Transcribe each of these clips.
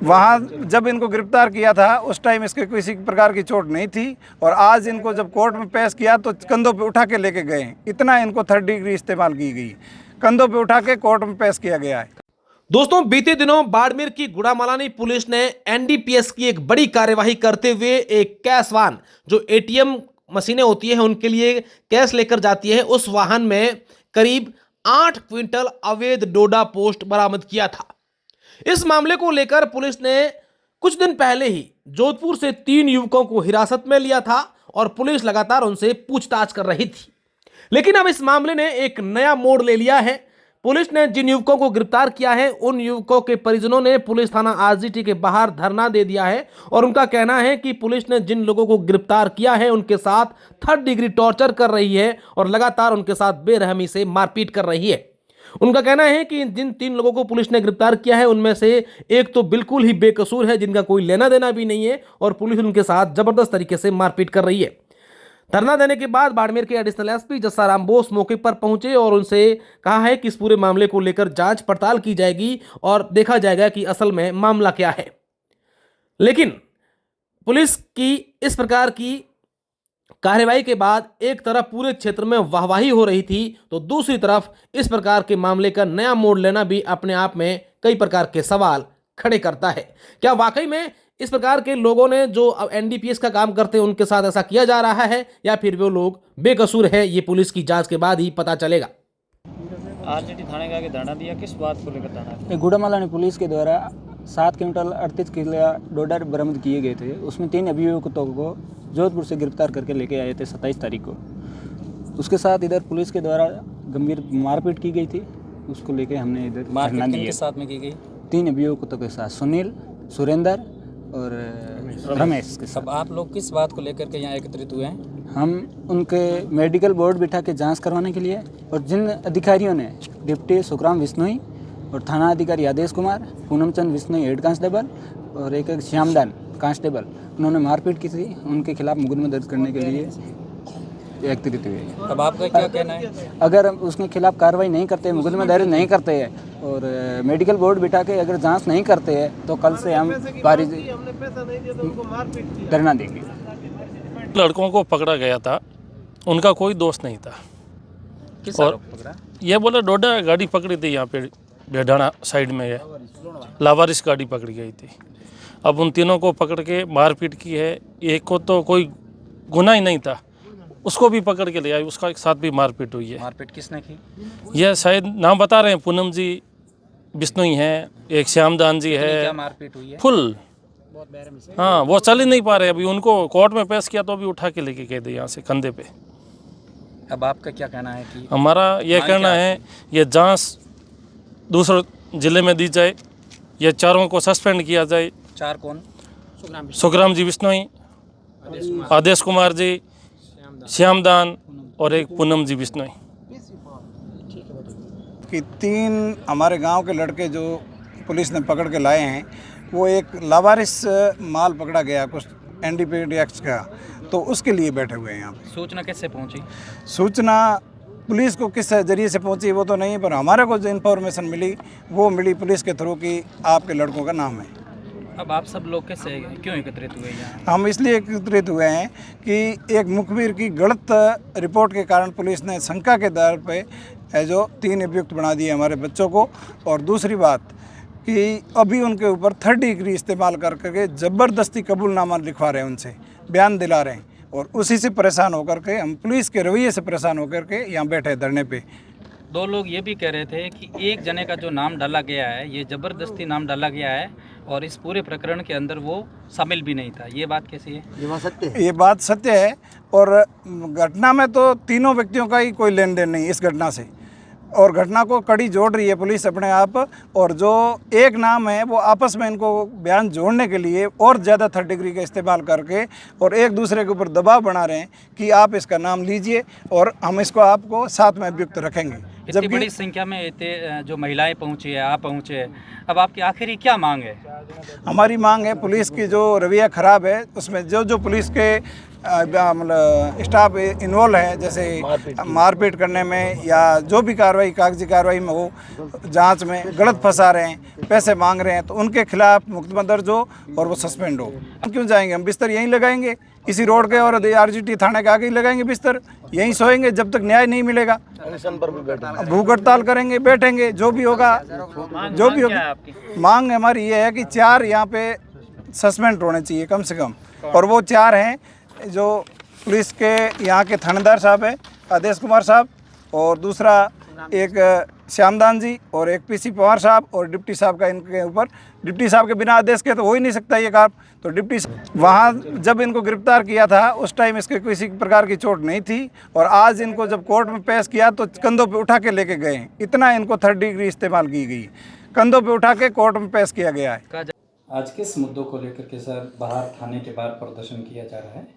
वहाँ जब इनको गिरफ्तार किया था उस टाइम इसके किसी प्रकार की चोट नहीं थी, और आज इनको जब कोर्ट में पेश किया तो कंधों पे उठा के लेके गए। इतना इनको 3rd डिग्री इस्तेमाल की गई, कंधों पे उठा के कोर्ट में पेश किया गया है। दोस्तों, बीते दिनों बाड़मेर की गुड़ामालानी पुलिस ने एनडीपीएस की एक बड़ी कार्यवाही करते हुए एक कैश वाहन, जो एटीएम मशीनें होती हैं उनके लिए कैश लेकर जाती है, उस वाहन में करीब 8 क्विंटल अवैध डोडा पोस्ट बरामद किया था। इस मामले को लेकर पुलिस ने कुछ दिन पहले ही जोधपुर से 3 युवकों को हिरासत में लिया था और पुलिस लगातार उनसे पूछताछ कर रही थी। लेकिन अब इस मामले ने एक नया मोड़ ले लिया है। पुलिस ने जिन युवकों को गिरफ्तार किया है उन युवकों के परिजनों ने पुलिस थाना आरजीटी के बाहर धरना दे दिया है और उनका कहना है कि पुलिस ने जिन लोगों को गिरफ्तार किया है उनके साथ 3rd डिग्री टॉर्चर कर रही है और लगातार उनके साथ बेरहमी से मारपीट कर रही है। उनका कहना है कि जिन 3 लोगों को पुलिस ने गिरफ्तार किया है उनमें से एक तो बिल्कुल ही बेकसूर है, जिनका कोई लेना देना भी नहीं है, और पुलिस उनके साथ जबरदस्त तरीके से मारपीट कर रही है। धरना देने के बाद बाड़मेर के एडिशनल एसपी जस्साराम बोस मौके पर पहुंचे और उनसे कहा है कि इस पूरे मामले को लेकर जांच पड़ताल की जाएगी और देखा जाएगा कि असल में मामला क्या है। लेकिन पुलिस की इस प्रकार की कार्रवाई के बाद एक तरफ पूरे क्षेत्र में वाहवाही हो रही थी, तो दूसरी तरफ इस प्रकार के मामले का नया मोड़ लेना भी अपने आप में कई प्रकार के सवाल खड़े करता है। क्या वाकई में इस प्रकार के लोगों ने जो एनडीपीएस का काम करते हैं उनके साथ ऐसा किया जा रहा है, या फिर वो लोग बेकसूर है, ये पुलिस की जांच के बाद ही पता चलेगा। आरजीटी थाने का आगे धरना दिया, किस बात को लेकर धरना? गुड़ामालानी पुलिस के द्वारा 7 क्विंटल 38 किलो डोडा बरामद किए गए थे। उसमें 3 अभियुक्तों को जोधपुर से गिरफ्तार करके लेके आए थे 27 तारीख को। उसके साथ इधर पुलिस के द्वारा गंभीर मारपीट की गई थी, उसको लेके हमने इधर धरना दिया। के साथ में की गई 3 अभियुक्तों के साथ सुनील, सुरेंद्र और रमेश के साथ। अब आप लोग किस बात को लेकर के यहाँ एकत्रित हुए हैं? हम उनके मेडिकल बोर्ड बिठा के जांच करवाने के लिए, और जिन अधिकारियों ने डिप्टी सुखराम विश्नोई और थाना अधिकारी आदेश कुमार, पूनमचंद विश्नोई हेड कांस्टेबल और एक श्यामदान कांस्टेबल, उन्होंने मारपीट की थी, उनके खिलाफ मुकदमा दर्ज करने के लिए एकत्रित हुए। अब आपका क्या कहना है? अगर उसके खिलाफ कार्रवाई नहीं करते, मुकदमा दर्ज नहीं करते हैं और मेडिकल बोर्ड बिठा के अगर जांच नहीं करते हैं तो कल से हम भारी धरना देंगे। लड़कों को पकड़ा गया था, उनका कोई दोष नहीं था। किस और आरोप पकड़ा? ये बोले डोडा गाड़ी पकड़ी थी यहाँ पे ढेढाना साइड में, है लावारिस गाड़ी पकड़ी गई थी। अब उन तीनों को पकड़ के मारपीट की है। एक को तो कोई गुनाह ही नहीं था, उसको भी पकड़ के ले आई, उसका एक साथ भी मारपीट हुई है। मारपीट किसने की? यह शायद नाम बता रहे हैं, पूनम जी बिश्नोई हैं, एक श्यामदान जी क्या है, मारपीट हुई है? फुल। हाँ, वो चल ही नहीं पा रहे। अभी उनको कोर्ट में पेश किया तो अभी उठा के लेके गए थे यहाँ से कंधे पे। अब आपका क्या कहना है कि हमारा यह कहना है ये जांच दूसरे जिले में दी जाए, ये चारों को सस्पेंड किया जाए। 4 कौन? सुखराम जी बिश्नोई, आदेश कुमार जी, श्यामदान और एक पूनम जी बिश्नोई। कि 3 हमारे गांव के लड़के जो पुलिस ने पकड़ के लाए हैं, वो एक लावारिस माल पकड़ा गया कुछ एनडीपीएस का, तो उसके लिए बैठे हुए हैं यहाँ पे। सूचना कैसे पहुंची? सूचना पुलिस को किस जरिए से पहुंची वो तो नहीं, पर हमारे को जो इन्फॉर्मेशन मिली वो मिली पुलिस के थ्रू कि आपके लड़कों का नाम है। अब आप सब लोग कैसे क्यों एकत्रित हुए यहाँ? हम इसलिए एकत्रित हुए हैं कि एक मुखबिर की गलत रिपोर्ट के कारण पुलिस ने शंका के आधार पे जो 3 अभियुक्त बना दिए हमारे बच्चों को, और दूसरी बात कि अभी उनके ऊपर 3rd डिग्री इस्तेमाल करके ज़बरदस्ती कबूलनामा लिखवा रहे हैं, उनसे बयान दिला रहे हैं, और उसी से परेशान होकर के हम पुलिस के रवैये से परेशान होकर के यहाँ बैठे धरने पे। 2 लोग ये भी कह रहे थे कि एक जने का जो नाम डाला गया है, ये ज़बरदस्ती नाम डाला गया है और इस पूरे प्रकरण के अंदर वो शामिल भी नहीं था। ये बात कैसी है? ये बात सत्य है, और घटना में तो तीनों व्यक्तियों का ही कोई लेन देन नहीं इस घटना से, और घटना को कड़ी जोड़ रही है पुलिस अपने आप, और जो एक नाम है वो आपस में इनको बयान जोड़ने के लिए और ज़्यादा 3rd डिग्री का इस्तेमाल करके और एक दूसरे के ऊपर दबाव बना रहे हैं कि आप इसका नाम लीजिए और हम इसको आपको साथ में अभियुक्त रखेंगे। इतनी बड़ी संख्या में इतने जो महिलाएं पहुंची है, आप पहुंचे, अब आपकी आखिरी क्या मांग है? हमारी मांग है पुलिस की जो रवैया ख़राब है उसमें जो जो पुलिस के मतलब स्टाफ इन्वॉल्व है, जैसे मारपीट करने में या जो भी कार्रवाई कागजी कार्रवाई में हो, जांच में गलत फंसा रहे हैं, पैसे मांग रहे हैं, तो उनके खिलाफ मुकदमा दर्ज हो और वो सस्पेंड हो। हम क्यों जाएंगे? हम बिस्तर यहीं लगाएंगे, इसी रोड के और RGT थाने के आगे ही लगाएंगे बिस्तर, यहीं सोएंगे जब तक न्याय नहीं मिलेगा। भूख हड़ताल करेंगे, बैठेंगे, जो भी होगा जो भी होगा। मांग हमारी ये है कि 4 यहाँ पे सस्पेंड होने चाहिए कम से कम, और वो 4 हैं जो पुलिस के यहाँ के थानेदार साहब है आदेश कुमार साहब, और दूसरा एक श्यामदान जी, और एक PC पवार साहब, और डिप्टी साहब का इनके ऊपर, डिप्टी साहब के बिना आदेश के तो हो ही नहीं सकता ये काम। तो डिप्टी वहाँ जब इनको गिरफ्तार किया था उस टाइम इसके किसी प्रकार की चोट नहीं थी, और आज इनको जब कोर्ट में पेश किया तो कंधों पे उठा के लेके गए। इतना इनको 3rd डिग्री इस्तेमाल की गई, कंधों पे उठा के कोर्ट में पेश किया गया है। आज किस मुद्दों को लेकर के सर बाहर थाने के बाहर प्रदर्शन किया जा रहा है?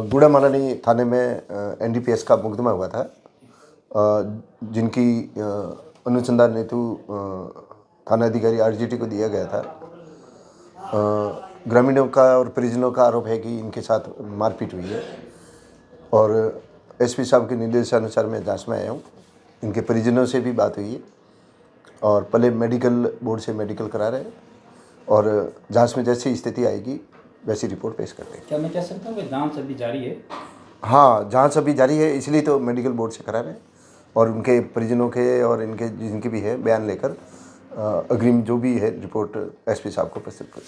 गुड़ामालानी थाने में NDPS का मुकदमा हुआ था, जिनकी अनुसंधान हेतु थाना अधिकारी RGT को दिया गया था। ग्रामीणों का और परिजनों का आरोप है कि इनके साथ मारपीट हुई है, और SP साहब के निर्देशानुसार मैं जांच में आया हूँ। इनके परिजनों से भी बात हुई है, और पहले मेडिकल बोर्ड से मेडिकल करा रहे हैं, और जांच में जैसी स्थिति आएगी वैसी रिपोर्ट पेश करते हैं। क्या मैं कह सकता हूँ कि जांच अभी जारी है? हाँ, जांच अभी जारी है, इसलिए तो मेडिकल बोर्ड से करा रहे हैं, और उनके परिजनों के और इनके जिनके भी है बयान लेकर अग्रिम जो भी है रिपोर्ट SP साहब को प्रस्तुत करें।